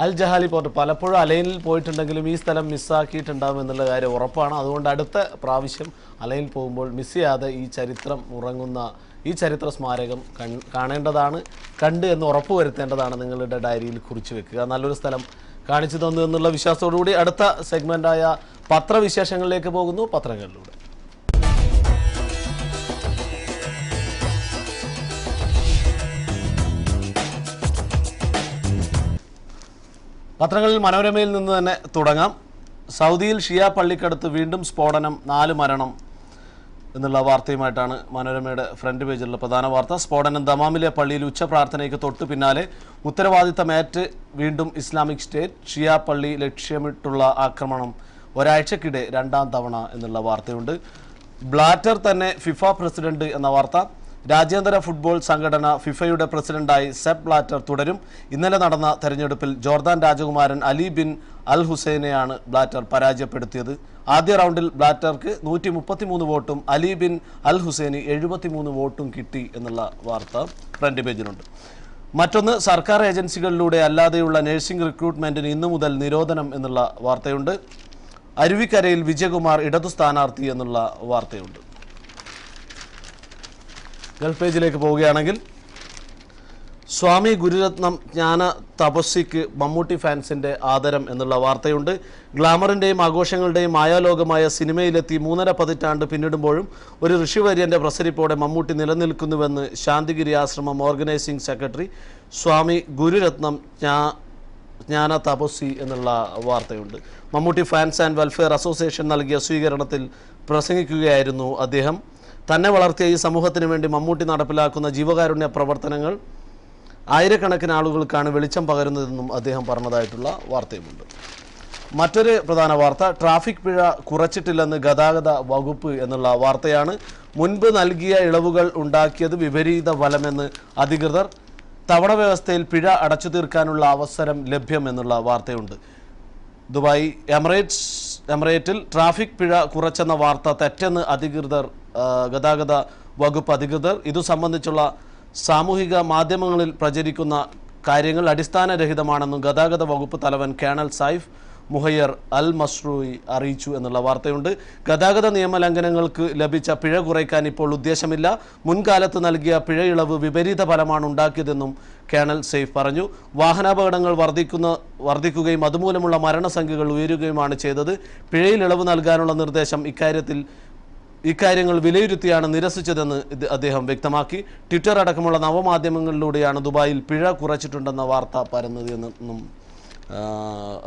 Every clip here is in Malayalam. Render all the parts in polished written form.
അൽ ജഹാലി പോർട്ട് പലപ്പോഴും അലൈനിൽ പോയിട്ടുണ്ടെങ്കിലും ഈ സ്ഥലം മിസ്സാക്കിയിട്ടുണ്ടാകും എന്നുള്ള കാര്യം ഉറപ്പാണ്. അതുകൊണ്ട് അടുത്ത പ്രാവശ്യം അലൈനിൽ പോകുമ്പോൾ മിസ് ചെയ്യാതെ ഈ ചരിത്രം ഉറങ്ങുന്ന ഈ ചരിത്ര സ്മാരകം കാണേണ്ടതാണ്, കണ്ട് എന്ന് ഉറപ്പുവരുത്തേണ്ടതാണ്. നിങ്ങളുടെ ഡയറിയിൽ കുറിച്ച് വെക്കുക. നല്ലൊരു സ്ഥലം കാണിച്ചു തന്നു എന്നുള്ള വിശ്വാസത്തോടുകൂടി അടുത്ത സെഗ്മെൻ്റായ പത്രവിശേഷങ്ങളിലേക്ക് പോകുന്നു. പത്രങ്ങളിലൂടെ പത്രങ്ങളിൽ മനോരമയിൽ നിന്ന് തന്നെ തുടങ്ങാം. സൗദിയിൽ ഷിയ പള്ളിക്കടുത്ത് വീണ്ടും സ്ഫോടനം, 4 മരണം എന്നുള്ള വാർത്തയുമായിട്ടാണ് മനോരമയുടെ ഫ്രണ്ട് പേജിലുള്ള പ്രധാന വാർത്ത. സ്ഫോടനം ദമാമിലെ പള്ളിയിൽ ഉച്ചപ്രാർത്ഥനയ്ക്ക് തൊട്ടു പിന്നാലെ ഉത്തരവാദിത്തമേറ്റ് വീണ്ടും ഇസ്ലാമിക് സ്റ്റേറ്റ്. ഷിയ പള്ളി ലക്ഷ്യമിട്ടുള്ള ആക്രമണം ഒരാഴ്ചക്കിടെ 2ാം തവണ എന്നുള്ള വാർത്തയുണ്ട്. ബ്ലാറ്റർ തന്നെ ഫിഫ പ്രസിഡന്റ് എന്ന വാർത്ത. രാജ്യാന്തര ഫുട്ബോൾ സംഘടന ഫിഫയുടെ പ്രസിഡന്റായി സെപ്പ് ബ്ലാറ്റർ തുടരും. ഇന്നലെ നടന്ന തെരഞ്ഞെടുപ്പിൽ ജോർദാൻ രാജകുമാരൻ അലി ബിൻ അൽ ഹുസൈനെയാണ് ബ്ലാറ്റർ പരാജയപ്പെടുത്തിയത്. ആദ്യ റൗണ്ടിൽ ബ്ലാറ്റർക്ക് 133 വോട്ടും അലി ബിൻ അൽ ഹുസൈന് 73 വോട്ടും കിട്ടി എന്നുള്ള വാർത്ത ഫ്രണ്ട് പേജിലുണ്ട്. മറ്റൊന്ന്, സർക്കാർ ഏജൻസികളിലൂടെ അല്ലാതെയുള്ള നഴ്സിംഗ് റിക്രൂട്ട്മെന്റിന് ഇന്നു മുതൽ നിരോധനം എന്നുള്ള വാർത്തയുണ്ട്. അരുവിക്കരയിൽ വിജയകുമാർ ഇടതു സ്ഥാനാർത്ഥി എന്നുള്ള വാർത്തയുണ്ട്. ഗൾഫ് പേജിലേക്ക് പോവുകയാണെങ്കിൽ സ്വാമി ഗുരുരത്നം ജ്ഞാന തപസ്സിക്ക് മമ്മൂട്ടി ഫാൻസിൻ്റെ ആദരം എന്നുള്ള വാർത്തയുണ്ട്. ഗ്ലാമറിൻ്റെയും ആഘോഷങ്ങളുടെയും മായാലോകമായ സിനിമയിലെത്തി 3.5 പതിറ്റാണ്ട് പിന്നിടുമ്പോഴും ഒരു ഋഷിവര്യൻ്റെ പ്രസരിപ്പോടെ മമ്മൂട്ടി നിലനിൽക്കുന്നുവെന്ന് ശാന്തിഗിരി ആശ്രമം ഓർഗനൈസിംഗ് സെക്രട്ടറി സ്വാമി ഗുരുരത്നം ജ്ഞാന തപസ്സി എന്നുള്ള വാർത്തയുണ്ട്. Mammootty fans and welfare association നൽകിയ സ്വീകരണത്തിൽ പ്രസംഗിക്കുകയായിരുന്നു അദ്ദേഹം. തന്നെ വളർത്തിയ ഈ സമൂഹത്തിന് വേണ്ടി മമ്മൂട്ടി നടപ്പിലാക്കുന്ന ജീവകാരുണ്യ പ്രവർത്തനങ്ങൾ ആയിരക്കണക്കിന് ആളുകൾക്കാണ് വെളിച്ചം പകരുന്നതെന്നും അദ്ദേഹം പറഞ്ഞതായിട്ടുള്ള വാർത്തയുമുണ്ട്. മറ്റൊരു പ്രധാന വാർത്ത, ട്രാഫിക് പിഴ കുറച്ചിട്ടില്ലെന്ന് ഗതാഗത വകുപ്പ് എന്നുള്ള വാർത്തയാണ്. മുൻപ് നൽകിയ ഇളവുകൾ ഉണ്ടാക്കിയത് വിപരീത ഫലമെന്ന് അധികൃതർ. തവണ വ്യവസ്ഥയിൽ പിഴ അടച്ചു തീർക്കാനുള്ള അവസരം ലഭ്യം എന്നുള്ള വാർത്തയുണ്ട്. ദുബായ് എമിറേറ്റിൽ ട്രാഫിക് പിഴ കുറച്ചെന്ന വാർത്ത തെറ്റെന്ന് ഗതാഗത വകുപ്പ് അധികൃതർ. ഇതു സംബന്ധിച്ചുള്ള സാമൂഹിക മാധ്യമങ്ങളിൽ പ്രചരിക്കുന്ന കാര്യങ്ങൾ അടിസ്ഥാനരഹിതമാണെന്നും ഗതാഗത വകുപ്പ് തലവൻ കേണൽ സൈഫ് മുഹയ്യർ അൽ മസ്റൂയി അറിയിച്ചു എന്നുള്ള വാർത്തയുണ്ട്. ഗതാഗത നിയമലംഘനങ്ങൾക്ക് ലഭിച്ച പിഴ കുറയ്ക്കാൻ ഇപ്പോൾ ഉദ്ദേശമില്ല. മുൻകാലത്ത് നൽകിയ പിഴ ഇളവ് വിപരീത ഫലമാണ് ഉണ്ടാക്കിയതെന്നും കേണൽ സൈഫ് പറഞ്ഞു. വാഹനാപകടങ്ങൾ വർദ്ധിക്കുകയും അതുമൂലമുള്ള മരണസംഖ്യകൾ ഉയരുകയുമാണ് ചെയ്തത്. പിഴയിൽ ഇളവ് നൽകാനുള്ള നിർദ്ദേശം ഇക്കാര്യങ്ങൾ വിലയിരുത്തിയാണ് നിരസിച്ചതെന്ന് അദ്ദേഹം വ്യക്തമാക്കി. ട്വിറ്റർ അടക്കമുള്ള നവമാധ്യമങ്ങളിലൂടെയാണ് ദുബായിൽ പിഴ കുറച്ചിട്ടുണ്ടെന്ന വാർത്ത പരന്നത് എന്നും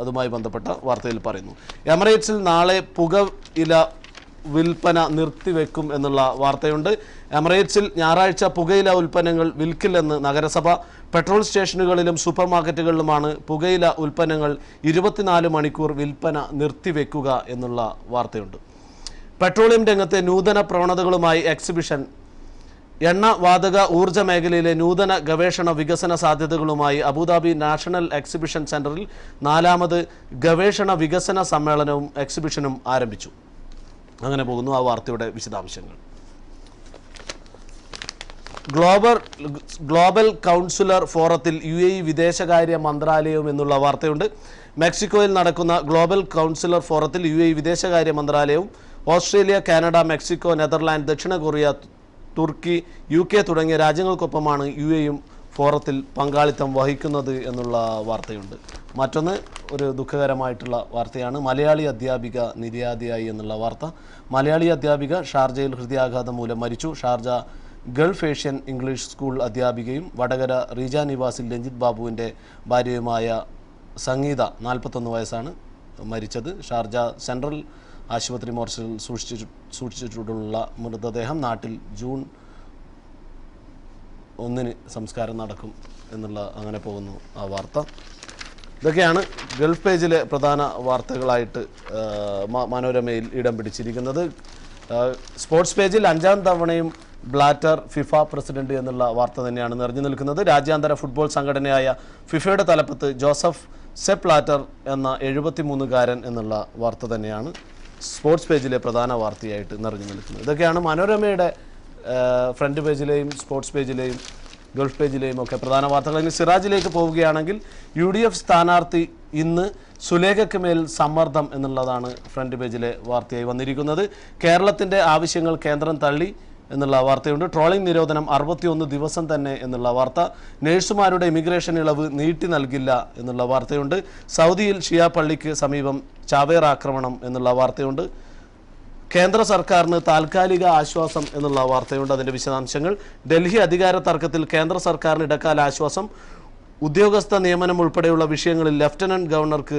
അതുമായി ബന്ധപ്പെട്ട വാർത്തയിൽ പറയുന്നു. എമിറേറ്റ്സിൽ നാളെ പുകയില വിൽപ്പന നിർത്തിവെക്കും എന്നുള്ള വാർത്തയുണ്ട്. എമിറേറ്റ്സിൽ ഞായറാഴ്ച പുകയില ഉൽപ്പന്നങ്ങൾ വിൽക്കില്ലെന്ന് നഗരസഭ. പെട്രോൾ സ്റ്റേഷനുകളിലും സൂപ്പർ മാർക്കറ്റുകളിലുമാണ് പുകയില ഉൽപ്പന്നങ്ങൾ 24 മണിക്കൂർ വിൽപ്പന നിർത്തിവെക്കുക എന്നുള്ള വാർത്തയുണ്ട്. പെട്രോളിയം രംഗത്തെ നൂതന പ്രവണതകളുമായി എക്സിബിഷൻ. എണ്ണ വാതക ഊർജ്ജ മേഖലയിലെ നൂതന ഗവേഷണ വികസന സാധ്യതകളുമായി അബുദാബി നാഷണൽ എക്സിബിഷൻ സെന്ററിൽ 4ാമത് ഗവേഷണ വികസന സമ്മേളനവും എക്സിബിഷനും ആരംഭിച്ചു. അങ്ങനെ പോകുന്നു ആ വാർത്തയുടെ വിശദാംശങ്ങൾ. ഗ്ലോബൽ കൗൺസിലർ ഫോറത്തിൽ UAE വിദേശകാര്യ മന്ത്രാലയവും എന്നുള്ള വാർത്തയുണ്ട്. മെക്സിക്കോയിൽ നടക്കുന്ന ഗ്ലോബൽ കൗൺസിലർ ഫോറത്തിൽ UAE വിദേശകാര്യ മന്ത്രാലയവും ഓസ്ട്രേലിയ, കാനഡ, മെക്സിക്കോ, നെതർലാൻഡ്, ദക്ഷിണ കൊറിയ, തുർക്കി, UK തുടങ്ങിയ രാജ്യങ്ങൾക്കൊപ്പമാണ് UAEയും ഫോറത്തിൽ പങ്കാളിത്തം വഹിക്കുന്നത് എന്നുള്ള വാർത്തയുണ്ട്. മറ്റൊന്ന് ഒരു ദുഃഖകരമായിട്ടുള്ള വാർത്തയാണ്. മലയാളി അധ്യാപിക നിര്യാതയായി എന്നുള്ള വാർത്ത. മലയാളി അധ്യാപിക ഷാർജയിൽ ഹൃദയാഘാതം മൂലം മരിച്ചു. Sharjah gulf Asian English school അധ്യാപികയും വടകര റീജ നിവാസിൽ രഞ്ജിത്ത് ബാബുവിൻ്റെ ഭാര്യയുമായ സംഗീത 41 വയസ്സാണ് മരിച്ചത്. ഷാർജ സെൻട്രൽ ആശുപത്രി മോർച്ചറിൽ സൂക്ഷിച്ചിട്ടുള്ള മൃതദേഹം നാട്ടിൽ ജൂൺ 1 സംസ്കാരം നടക്കും എന്നുള്ള അങ്ങനെ പോകുന്നു ആ വാർത്ത. ഇതൊക്കെയാണ് ഗൾഫ് പേജിലെ പ്രധാന വാർത്തകളായിട്ട് മനോരമയിൽ ഇടം പിടിച്ചിരിക്കുന്നത്. സ്പോർട്സ് പേജിൽ 5ാം തവണയും ബ്ലാറ്റർ ഫിഫ പ്രസിഡന്റ് എന്നുള്ള വാർത്ത തന്നെയാണ് നിറഞ്ഞു നിൽക്കുന്നത്. രാജ്യാന്തര ഫുട്ബോൾ സംഘടനയായ ഫിഫയുടെ തലപ്പത്ത് ജോസഫ് സെപ്പ് ബ്ലാറ്റർ എന്ന 73-കാരൻ എന്നുള്ള വാർത്ത തന്നെയാണ് സ്പോർട്സ് പേജിലെ പ്രധാന വാർത്തയായിട്ട് നിറഞ്ഞു നിൽക്കുന്നത്. ഇതൊക്കെയാണ് മനോരമയുടെ ഫ്രണ്ട് പേജിലെയും സ്പോർട്സ് പേജിലെയും ഗൾഫ് പേജിലെയും ഒക്കെ പ്രധാന വാർത്തകൾ. ഇനി സിറാജിലേക്ക് പോവുകയാണെങ്കിൽ UDF സ്ഥാനാർത്ഥി ഇന്ന് സുലേഖയ്ക്ക് മേൽ സമ്മർദ്ദം എന്നുള്ളതാണ് ഫ്രണ്ട് പേജിലെ വാർത്തയായി വന്നിരിക്കുന്നത്. കേരളത്തിൻ്റെ ആവശ്യങ്ങൾ കേന്ദ്രം തള്ളി എന്നുള്ള വാർത്തയുണ്ട്. ട്രോളിംഗ് നിരോധനം 61 ദിവസം തന്നെ എന്നുള്ള വാർത്ത. നഴ്സുമാരുടെ ഇമിഗ്രേഷൻ ഇളവ് നീട്ടി നൽകില്ല എന്നുള്ള വാർത്തയുണ്ട്. സൗദിയിൽ ഷിയ പള്ളിക്ക് സമീപം ചാവേർ ആക്രമണം എന്നുള്ള വാർത്തയുണ്ട്. കേന്ദ്ര സർക്കാരിന് താൽക്കാലിക ആശ്വാസം എന്നുള്ള വാർത്തയുണ്ട്. അതിൻ്റെ വിശദാംശങ്ങൾ. ഡൽഹി അധികാര തർക്കത്തിൽ കേന്ദ്ര സർക്കാരിന് ഇടക്കാല ആശ്വാസം. ഉദ്യോഗസ്ഥ നിയമനം ഉൾപ്പെടെയുള്ള വിഷയങ്ങളിൽ ലഫ്റ്റനന്റ് ഗവർണർക്ക്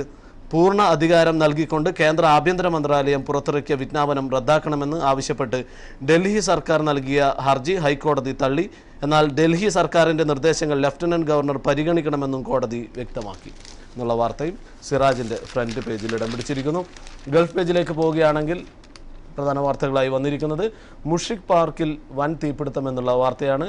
പൂർണ്ണ അധികാരം നൽകിക്കൊണ്ട് കേന്ദ്ര ആഭ്യന്തര മന്ത്രാലയം പുറത്തിറക്കിയ വിജ്ഞാപനം റദ്ദാക്കണമെന്ന് ആവശ്യപ്പെട്ട് ഡൽഹി സർക്കാർ നൽകിയ ഹർജി ഹൈക്കോടതി തള്ളി. എന്നാൽ ഡൽഹി സർക്കാരിൻ്റെ നിർദ്ദേശങ്ങൾ ലഫ്റ്റനന്റ് ഗവർണർ പരിഗണിക്കണമെന്നും കോടതി വ്യക്തമാക്കി എന്നുള്ള വാർത്തയും സിറാജിൻ്റെ ഫ്രണ്ട് പേജിൽ ഇടം പിടിച്ചിരിക്കുന്നു. ഗൾഫ് പേജിലേക്ക് പോവുകയാണെങ്കിൽ പ്രധാന വാർത്തകളായി വന്നിരിക്കുന്നത് മുഷ്രിഖ് പാർക്കിൽ വൻ തീപിടുത്തം എന്നുള്ള വാർത്തയാണ്.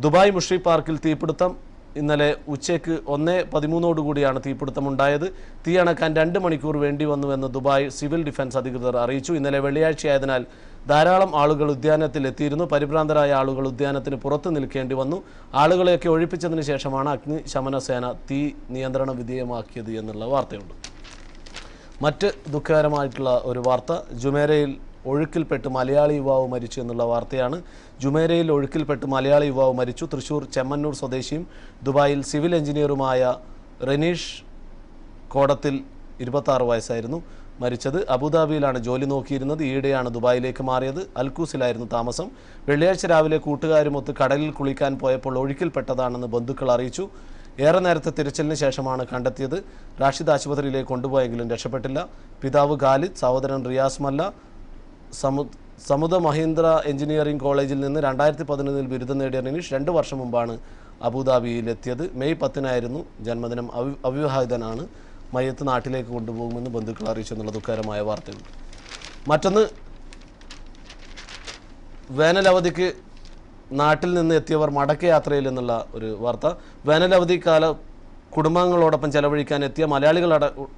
ദുബായ് മുഷ്രിഖ് പാർക്കിൽ തീപിടുത്തം. ഇന്നലെ ഉച്ചയ്ക്ക് 1:13 തീപിടുത്തമുണ്ടായത്. തീ അണക്കാൻ 2 മണിക്കൂർ വേണ്ടി വന്നുവെന്ന് ദുബായ് സിവിൽ ഡിഫൻസ് അധികൃതർ അറിയിച്ചു. ഇന്നലെ വെള്ളിയാഴ്ചയായതിനാൽ ധാരാളം ആളുകൾ ഉദ്യാനത്തിൽ എത്തിയിരുന്നു. പരിഭ്രാന്തരായ ആളുകൾ ഉദ്യാനത്തിന് പുറത്ത് നിൽക്കേണ്ടി വന്നു. ആളുകളെയൊക്കെ ഒഴിപ്പിച്ചതിന് ശേഷമാണ് അഗ്നിശമന സേന തീ നിയന്ത്രണ വിധേയമാക്കിയത് എന്നുള്ള വാർത്തയുണ്ട്. മറ്റ് ദുഃഖകരമായിട്ടുള്ള ഒരു വാർത്ത ജുമേരയിൽ ഒഴുക്കിൽപ്പെട്ട് മലയാളി യുവാവ് മരിച്ചു എന്നുള്ള വാർത്തയാണ്. ജുമേരയിൽ ഒഴുക്കിൽപ്പെട്ട് മലയാളി യുവാവ് മരിച്ചു. തൃശൂർ ചെമ്മന്നൂർ സ്വദേശിയും ദുബായിൽ സിവിൽ എഞ്ചിനീയറുമായ റെനീഷ് കോടത്തിൽ 26 വയസ്സായിരുന്നു മരിച്ചത്. അബുദാബിയിലാണ് ജോലി നോക്കിയിരുന്നത്. ഈയിടെയാണ് ദുബായിലേക്ക് മാറിയത്. അൽക്കൂസിലായിരുന്നു താമസം. വെള്ളിയാഴ്ച രാവിലെ കൂട്ടുകാരുമൊത്ത് കടലിൽ കുളിക്കാൻ പോയപ്പോൾ ഒഴുക്കിൽപ്പെട്ടതാണെന്ന് ബന്ധുക്കൾ അറിയിച്ചു. ഏറെ നേരത്തെ തിരച്ചിലിന് ശേഷമാണ് കണ്ടെത്തിയത്. റാഷിദ് ആശുപത്രിയിലേക്ക് കൊണ്ടുപോയെങ്കിലും രക്ഷപ്പെട്ടില്ല. പിതാവ് ഖാലിദ്, സഹോദരൻ റിയാസ് മല്ല സമുദ മഹീന്ദ്ര എഞ്ചിനീയറിംഗ് കോളേജിൽ നിന്ന് 2011 ബിരുദം നേടിയ റെനീഷ് 2 വർഷം മുമ്പാണ് അബുദാബിയിലെത്തിയത്. മെയ് 10 ജന്മദിനം. അവിവാഹിതനാണ്. മയ്യത്ത് നാട്ടിലേക്ക് കൊണ്ടുപോകുമെന്ന് ബന്ധുക്കൾ അറിയിച്ചു എന്നുള്ള ദുഃഖകരമായ വാർത്തയുണ്ട്. മറ്റൊന്ന്, വേനലവധിക്ക് നാട്ടിൽ നിന്ന് എത്തിയവർ മടക്കയാത്രയിൽ എന്നുള്ള ഒരു വാർത്ത. വേനലവധിക്കാല കുടുംബങ്ങളോടൊപ്പം ചെലവഴിക്കാൻ എത്തിയ മലയാളികൾ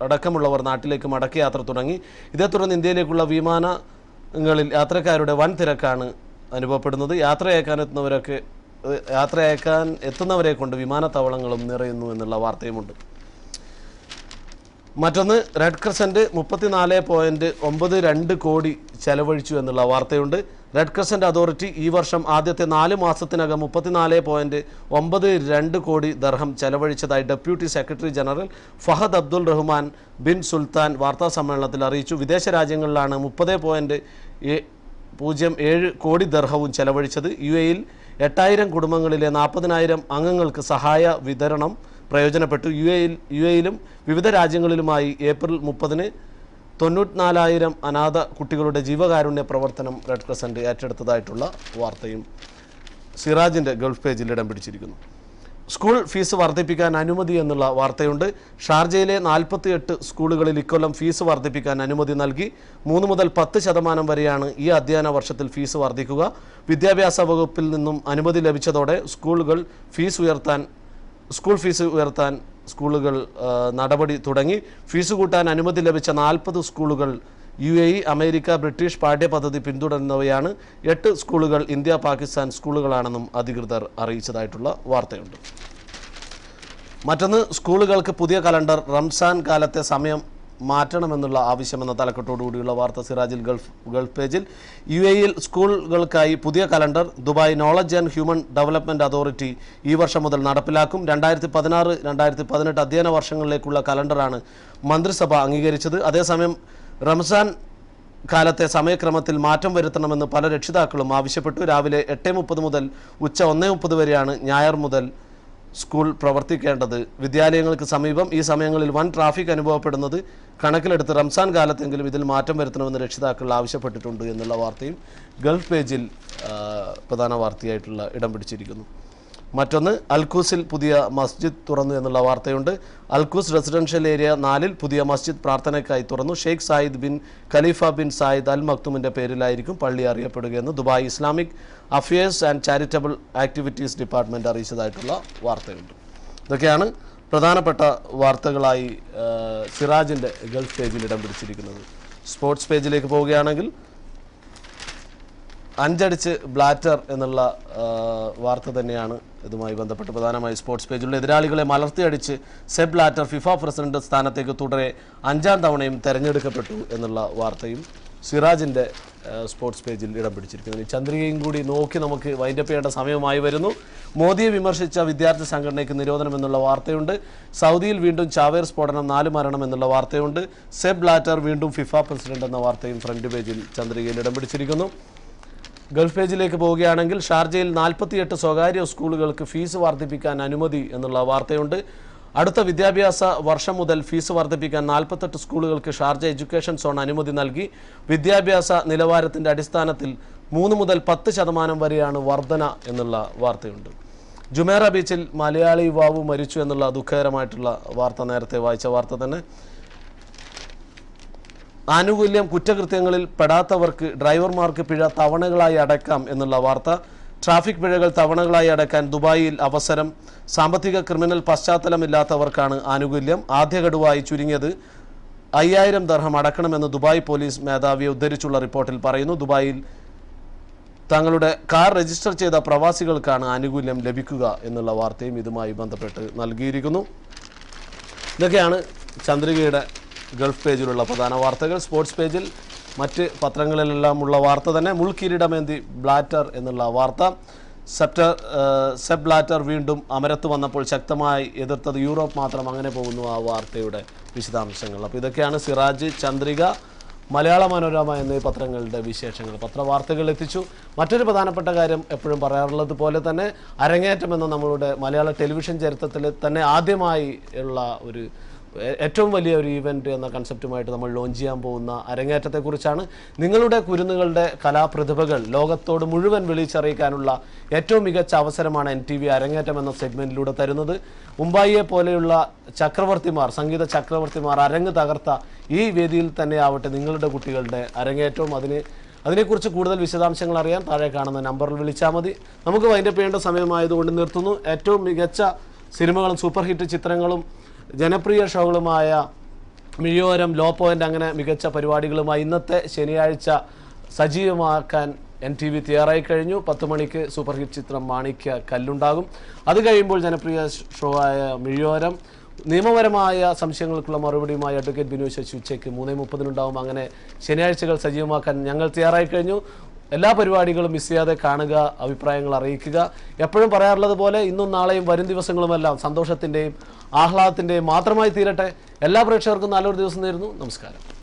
അടക്കമുള്ളവർ നാട്ടിലേക്ക് മടക്കയാത്ര തുടങ്ങി. ഇതേ തുടർന്ന് ഇന്ത്യയിലേക്കുള്ള വിമാനങ്ങളിൽ യാത്രക്കാരുടെ വൻ തിരക്കാണ് അനുഭവപ്പെടുന്നത്. യാത്രയയക്കാൻ എത്തുന്നവരെ കൊണ്ട് വിമാനത്താവളങ്ങളും നിറയുന്നു എന്നുള്ള വാർത്തയുമുണ്ട്. മറ്റൊന്ന്, റെഡ് ക്രസൻറ്റ് 34.92 കോടി ചെലവഴിച്ചു എന്നുള്ള വാർത്തയുണ്ട്. റെഡ് ക്രസൻറ്റ് അതോറിറ്റി ഈ വർഷം ആദ്യത്തെ 4 മാസത്തിനകം 34.92 കോടി ദർഹം ചെലവഴിച്ചതായി deputy secretary general Fahad Abdul Rahman bin Sultan വാർത്താസമ്മേളനത്തിൽ അറിയിച്ചു. വിദേശ രാജ്യങ്ങളിലാണ് 30.07 കോടി ദർഹവും ചെലവഴിച്ചത്. UAE-യിൽ 8000 കുടുംബങ്ങളിലെ 40,000 അംഗങ്ങൾക്ക് സഹായ വിതരണം പ്രയോജനപ്പെട്ടു. UAE-യിലും വിവിധ രാജ്യങ്ങളിലുമായി ഏപ്രിൽ 30 94,000 അനാഥ കുട്ടികളുടെ ജീവകാരുണ്യ പ്രവർത്തനം റെഡ് ക്രസൻറ്റ് ഏറ്റെടുത്തതായിട്ടുള്ള വാർത്തയും സിറാജിൻ്റെ ഗൾഫ് പേജിൽ ഇടം പിടിച്ചിരിക്കുന്നു. സ്കൂൾ ഫീസ് വർദ്ധിപ്പിക്കാൻ അനുമതി എന്നുള്ള വാർത്തയുണ്ട്. ഷാർജയിലെ 48 സ്കൂളുകളിൽ ഇക്കൊല്ലം ഫീസ് വർദ്ധിപ്പിക്കാൻ അനുമതി നൽകി. 3 മുതൽ 10% വരെയാണ് ഈ അധ്യയന വർഷത്തിൽ ഫീസ് വർദ്ധിക്കുക. വിദ്യാഭ്യാസ വകുപ്പിൽ നിന്നും അനുമതി ലഭിച്ചതോടെ സ്കൂൾ ഫീസ് ഉയർത്താൻ സ്കൂളുകൾ നടപടി തുടങ്ങി. ഫീസ് കൂട്ടാൻ അനുമതി ലഭിച്ച 40 സ്കൂളുകൾ UAE, അമേരിക്ക, ബ്രിട്ടീഷ് പാഠ്യപദ്ധതി പിന്തുടരുന്നവയാണ്. 8 സ്കൂളുകൾ ഇന്ത്യ പാകിസ്ഥാൻ സ്കൂളുകളാണെന്നും അധികൃതർ അറിയിച്ചതായിട്ടുള്ള വാർത്തയുണ്ട്. മറ്റൊന്ന്, സ്കൂളുകൾക്ക് പുതിയ കലണ്ടർ. റംസാൻ കാലത്തെ സമയം മാറ്റണമെന്നുള്ള ആവശ്യമെന്ന തലക്കെട്ടോടുകൂടിയുള്ള വാർത്ത സിറാജിൽ ഗൾഫ് പേജിൽ. UAE-യിൽ സ്കൂളുകൾക്കായി പുതിയ calendar Dubai knowledge and human development authority ഈ വർഷം മുതൽ നടപ്പിലാക്കും. 2016-2018 അധ്യയന വർഷങ്ങളിലേക്കുള്ള കലണ്ടറാണ് മന്ത്രിസഭ അംഗീകരിച്ചത്. അതേസമയം റംസാൻ കാലത്തെ സമയക്രമത്തിൽ മാറ്റം വരുത്തണമെന്ന് പല രക്ഷിതാക്കളും ആവശ്യപ്പെട്ടു. രാവിലെ 8:30 മുതൽ ഉച്ച 1:30 വരെയാണ് ഞായർ മുതൽ സ്കൂൾ പ്രവർത്തിക്കേണ്ടത്. വിദ്യാലയങ്ങൾക്ക് സമീപം ഈ സമയങ്ങളിൽ വൻ ട്രാഫിക് അനുഭവപ്പെടുന്നത് കണക്കിലെടുത്ത് റംസാൻ കാലത്തെങ്കിലും ഇതിൽ മാറ്റം വരുത്തണമെന്ന് രക്ഷിതാക്കൾ ആവശ്യപ്പെട്ടിട്ടുണ്ട് എന്നുള്ള വാർത്തയും ഗൾഫ് പേജിൽ പ്രധാന വാർത്തയായിട്ടുള്ള ഇടം പിടിച്ചിരിക്കുന്നു. മറ്റൊന്ന്, അൽക്കൂസിൽ പുതിയ മസ്ജിദ് തുറന്നു എന്നുള്ള വാർത്തയുണ്ട്. അൽക്കൂസ് റെസിഡൻഷ്യൽ ഏരിയ 4-ൽ പുതിയ മസ്ജിദ് പ്രാർത്ഥനയ്ക്കായി തുറന്നു. Sheikh Zayed bin Khalifa bin Zayed Al മക്തുമിൻ്റെ പേരിലായിരിക്കും പള്ളി അറിയപ്പെടുകയെന്ന് Dubai Islamic affairs and charitable activities department അറിയിച്ചതായിട്ടുള്ള വാർത്തയുണ്ട്. ഇതൊക്കെയാണ് പ്രധാനപ്പെട്ട വാർത്തകളായി സിറാജിൻ്റെ ഗൾഫ് പേജിൽ ഇടം പിടിച്ചിരിക്കുന്നത്. സ്പോർട്സ് പേജിലേക്ക് പോവുകയാണെങ്കിൽ അഞ്ചടിച്ച് ബ്ലാറ്റർ എന്നുള്ള വാർത്ത തന്നെയാണ് ഇതുമായി ബന്ധപ്പെട്ട് പ്രധാനമായി സ്പോർട്സ് പേജിലുള്ള എതിരാളികളെ മലർത്തിയടിച്ച് സെപ്പ് ബ്ലാറ്റർ ഫിഫ പ്രസിഡന്റ് സ്ഥാനത്തേക്ക് തുടരെ 5ാം തവണയും തെരഞ്ഞെടുക്കപ്പെട്ടു എന്നുള്ള വാർത്തയും സിറാജിൻ്റെ സ്പോർട്സ് പേജിൽ ഇടം പിടിച്ചിരിക്കുന്നു. ഈ ചന്ദ്രികയും കൂടി നോക്കി നമുക്ക് വൈൻഡപ്പ് ചെയ്യേണ്ട സമയമായി വരുന്നു. മോദിയെ വിമർശിച്ച വിദ്യാർത്ഥി സംഘടനയ്ക്ക് നിരോധനം എന്നുള്ള വാർത്തയുണ്ട്. സൗദിയിൽ വീണ്ടും ചാവേർ സ്ഫോടനം 4 മരണം എന്നുള്ള വാർത്തയുണ്ട്. സെപ്പ് ബ്ലാറ്റർ വീണ്ടും ഫിഫ പ്രസിഡന്റ് എന്ന വാർത്തയും ഫ്രണ്ട് പേജിൽ ചന്ദ്രികയിൽ ഇടം പിടിച്ചിരിക്കുന്നു. ഗൾഫ് പേജിലേക്ക് പോവുകയാണെങ്കിൽ ഷാർജയിൽ 48 സ്വകാര്യ സ്കൂളുകൾക്ക് ഫീസ് വർദ്ധിപ്പിക്കാൻ അനുമതി എന്നുള്ള വാർത്തയുണ്ട്. അടുത്ത വിദ്യാഭ്യാസ വർഷം മുതൽ ഫീസ് വർദ്ധിപ്പിക്കാൻ 48 സ്കൂളുകൾക്ക് ഷാർജ എഡ്യൂക്കേഷൻ സോൺ അനുമതി നൽകി. വിദ്യാഭ്യാസ നിലവാരത്തിൻ്റെ അടിസ്ഥാനത്തിൽ 3 മുതൽ 10% വരെയാണ് വർധന എന്നുള്ള വാർത്തയുണ്ട്. ജുമേറ ബീച്ചിൽ മലയാളി യുവാവ് മരിച്ചു എന്നുള്ള ദുഃഖകരമായിട്ടുള്ള വാർത്ത നേരത്തെ വായിച്ച വാർത്ത തന്നെ. ആനുകൂല്യം കുറ്റകൃത്യങ്ങളിൽ പെടാത്തവർക്ക് ഡ്രൈവർമാർക്ക് പിഴ തവണകളായി അടയ്ക്കാം എന്നുള്ള വാർത്ത. ട്രാഫിക് പിഴകൾ തവണകളായി അടയ്ക്കാൻ ദുബായിൽ അവസരം. സാമ്പത്തിക ക്രിമിനൽ പശ്ചാത്തലമില്ലാത്തവർക്കാണ് ആനുകൂല്യം. ആദ്യ ഗഡുവായി ചുരുങ്ങിയത് 5000 ദർഹം അടക്കണമെന്ന് ദുബായ് പോലീസ് മേധാവിയെ ഉദ്ധരിച്ചുള്ള റിപ്പോർട്ടിൽ പറയുന്നു. ദുബായിൽ തങ്ങളുടെ കാർ രജിസ്റ്റർ ചെയ്ത പ്രവാസികൾക്കാണ് ആനുകൂല്യം ലഭിക്കുക എന്നുള്ള വാർത്തയും ഇതുമായി ബന്ധപ്പെട്ട് നൽകിയിരിക്കുന്നു. ഇതൊക്കെയാണ് ചന്ദ്രികയുടെ ഗൾഫ് പേജിലുള്ള പ്രധാന വാർത്തകൾ. സ്പോർട്സ് പേജിൽ മറ്റ് പത്രങ്ങളിലെല്ലാം ഉള്ള വാർത്ത തന്നെ. മുൾക്കിരീടമേന്തി ബ്ലാറ്റർ എന്നുള്ള വാർത്ത. സെപ്പ് ബ്ലാറ്റർ വീണ്ടും അമരത്ത് വന്നപ്പോൾ ശക്തമായി എതിർത്തത് യൂറോപ്പ് മാത്രം. അങ്ങനെ പോകുന്നു ആ വാർത്തയുടെ വിശദാംശങ്ങൾ. അപ്പോൾ ഇതൊക്കെയാണ് സിറാജ്, ചന്ദ്രിക, മലയാള മനോരമ എന്നീ പത്രങ്ങളുടെ വിശേഷങ്ങൾ. പത്രവാർത്തകൾ എത്തിച്ചു. മറ്റൊരു പ്രധാനപ്പെട്ട കാര്യം എപ്പോഴും പറയാറുള്ളത് പോലെ തന്നെ അരങ്ങേറ്റം എന്ന നമ്മളുടെ മലയാള ടെലിവിഷൻ ചരിത്രത്തിൽ തന്നെ ആദ്യമായി ഉള്ള ഒരു ഏറ്റവും വലിയ ഒരു ഈവൻറ്റ് എന്ന കൺസെപ്റ്റുമായിട്ട് നമ്മൾ ലോഞ്ച് ചെയ്യാൻ പോകുന്ന അരങ്ങേറ്റത്തെക്കുറിച്ചാണ്. നിങ്ങളുടെ കുരുന്നുകളുടെ കലാപ്രതിഭകൾ ലോകത്തോട് മുഴുവൻ വിളിച്ചറിയിക്കാനുള്ള ഏറ്റവും മികച്ച അവസരമാണ് NTV അരങ്ങേറ്റം എന്ന സെഗ്മെൻറ്റിലൂടെ തരുന്നത്. മുംബൈയെ പോലെയുള്ള ചക്രവർത്തിമാർ, സംഗീത ചക്രവർത്തിമാർ അരങ്ങ് തകർത്ത ഈ വേദിയിൽ തന്നെ ആവട്ടെ നിങ്ങളുടെ കുട്ടികളുടെ അരങ്ങേറ്റവും. അതിനെക്കുറിച്ച് കൂടുതൽ വിശദാംശങ്ങൾ അറിയാൻ താഴെ കാണുന്ന നമ്പറിൽ വിളിച്ചാൽ മതി. നമുക്ക് വൈൻഡപ്പ് ചെയ്യേണ്ട സമയമായതുകൊണ്ട് നിർത്തുന്നു. ഏറ്റവും മികച്ച സിനിമകളും സൂപ്പർ ഹിറ്റ് ചിത്രങ്ങളും ജനപ്രിയ ഷോകളുമായ മിഴിയോരം, ലോ പോയിൻ്റ് അങ്ങനെ മികച്ച പരിപാടികളുമായി ഇന്നത്തെ ശനിയാഴ്ച സജീവമാക്കാൻ NTV തയ്യാറായി കഴിഞ്ഞു. 10 മണിക്ക് സൂപ്പർ ഹിറ്റ് ചിത്രം മാണിക്യ കല്ലുണ്ടാകും. അത് കഴിയുമ്പോൾ ജനപ്രിയ ഷോ ആയ മിഴിയോരം, നിയമപരമായ സംശയങ്ങൾക്കുള്ള മറുപടിയുമായി അഡ്വക്കേറ്റ് ബിനു ശശി ഉച്ചയ്ക്ക് 3:30 അങ്ങനെ ശനിയാഴ്ചകൾ സജീവമാക്കാൻ ഞങ്ങൾ തയ്യാറായി കഴിഞ്ഞു. എല്ലാ പരിപാടികളും മിസ് ചെയ്യാതെ കാണുക, അഭിപ്രായങ്ങൾ അറിയിക്കുക. എപ്പോഴും പറയാറുള്ളത് പോലെ ഇന്നും നാളെയും വരും ദിവസങ്ങളുമെല്ലാം സന്തോഷത്തിൻ്റെയും ആഹ്ലാദത്തിൻ്റെയും മാത്രമായി തീരട്ടെ. എല്ലാ പ്രേക്ഷകർക്കും നല്ലൊരു ദിവസം നേരുന്നു. നമസ്കാരം.